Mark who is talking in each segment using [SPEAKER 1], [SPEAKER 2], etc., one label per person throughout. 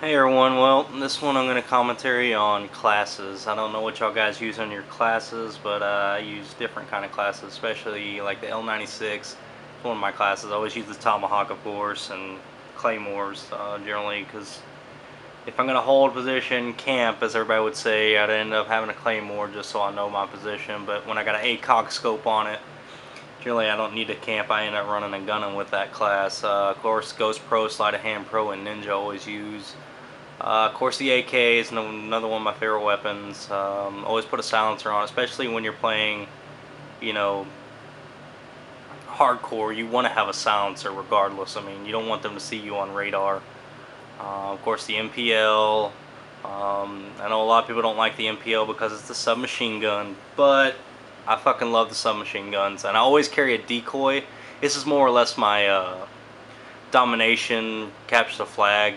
[SPEAKER 1] Hey everyone, well, this one I'm going to commentary on classes. I don't know what y'all guys use on your classes, but I use different kind of classes, especially like the L96. It's one of my classes. I always use the Tomahawk, of course, and Claymores generally, because if I'm going to hold position, camp, as everybody would say, I'd end up having a Claymore just so I know my position. But when I got an ACOG scope on it, generally I don't need to camp. I end up running and gunning with that class. Of course, Ghost Pro, Sleight of Hand Pro, and Ninja always use. Of course, the AK is another one of my favorite weapons. Always put a silencer on, especially when you're playing, you know, hardcore. You want to have a silencer regardless. I mean, you don't want them to see you on radar. Of course, the MPL. I know a lot of people don't like the MPL because it's a submachine gun, but I fucking love the submachine guns, and I always carry a decoy. This is more or less my domination, capture the flag,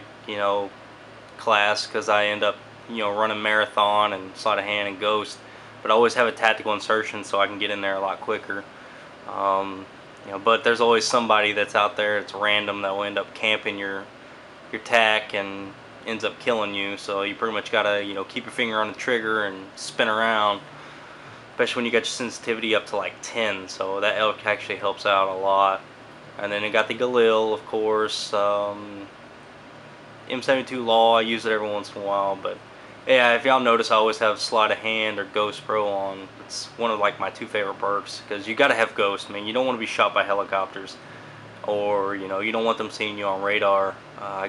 [SPEAKER 1] class, because I end up running marathon and sleight of hand and ghost, but I always have a tactical insertion so I can get in there a lot quicker. But there's always somebody that's out there, it's random, that will end up camping your tack and ends up killing you, so you pretty much gotta keep your finger on the trigger and spin around, especially when you got your sensitivity up to like 10, so that actually helps out a lot. And then you got the Galil, of course. M72 Law, I use it every once in a while, but yeah, if y'all notice, I always have Sleight of Hand or Ghost Pro on. It's one of like my two favorite perks, because you gotta have Ghost. I mean, you don't want to be shot by helicopters, or you don't want them seeing you on radar.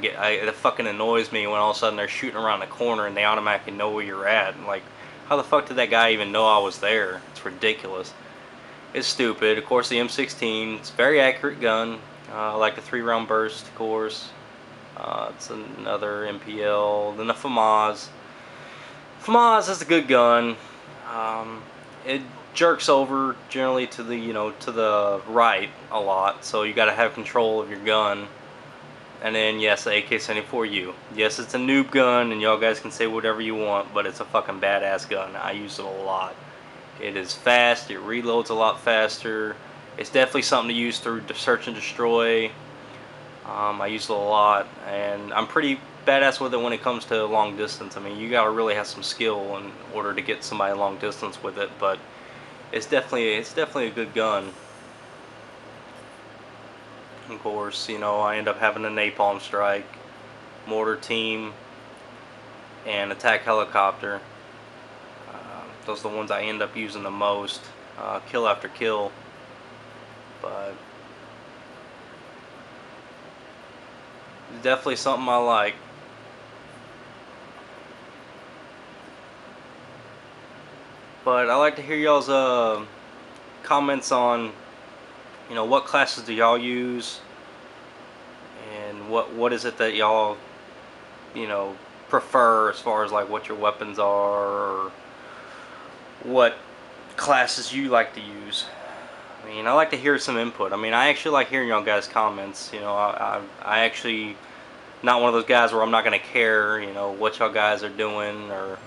[SPEAKER 1] It fucking annoys me when all of a sudden they're shooting around the corner and they automatically know where you're at. And like, how the fuck did that guy even know I was there? It's ridiculous. It's stupid. Of course, the M16. It's a very accurate gun. I like the 3-round burst, of course. It's another MPL. Then the FAMAS. FAMAS is a good gun. It jerks over generally to the right a lot, so you got to have control of your gun. And then yes, the AK-74U. Yes, it's a noob gun, and y'all guys can say whatever you want, but it's a fucking badass gun. I use it a lot. It is fast. It reloads a lot faster. It's definitely something to use through search and destroy. I use it a lot, and I'm pretty badass with it when it comes to long distance. I mean, you gotta really have some skill in order to get somebody long distance with it, but it's definitely a good gun. Of course, I end up having a napalm strike, mortar team, and attack helicopter. Those are the ones I end up using the most, kill after kill. But it's definitely something I like. But I like to hear y'all's comments on, what classes do y'all use, and what is it that y'all, prefer as far as like what your weapons are, or what classes you like to use. I mean, I like to hear some input. I mean, I actually like hearing y'all guys' comments. I actually not one of those guys where I'm not gonna care, what y'all guys are doing, or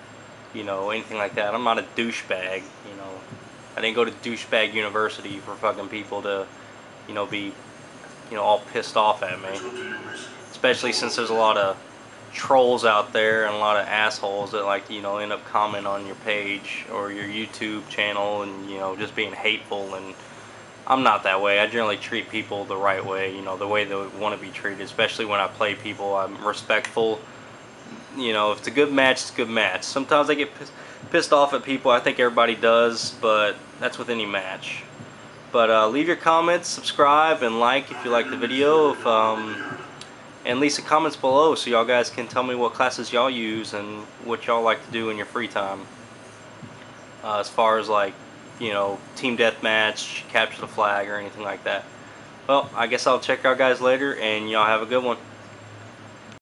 [SPEAKER 1] anything like that. I'm not a douchebag. I didn't go to douchebag university for fucking people to, be, all pissed off at me. Especially since there's a lot of trolls out there and a lot of assholes that like end up commenting on your page or your YouTube channel and just being hateful. And I'm not that way. I generally treat people the right way, the way they want to be treated, especially when I play people. I'm respectful. If it's a good match, it's a good match. Sometimes I get pissed off at people. I think everybody does, but that's with any match. But leave your comments, subscribe, and like if you like the video. And leave some comments below so y'all guys can tell me what classes y'all use and what y'all like to do in your free time. As far as like, team deathmatch, capture the flag, or anything like that. Well, I guess I'll check y'all guys later, and y'all have a good one.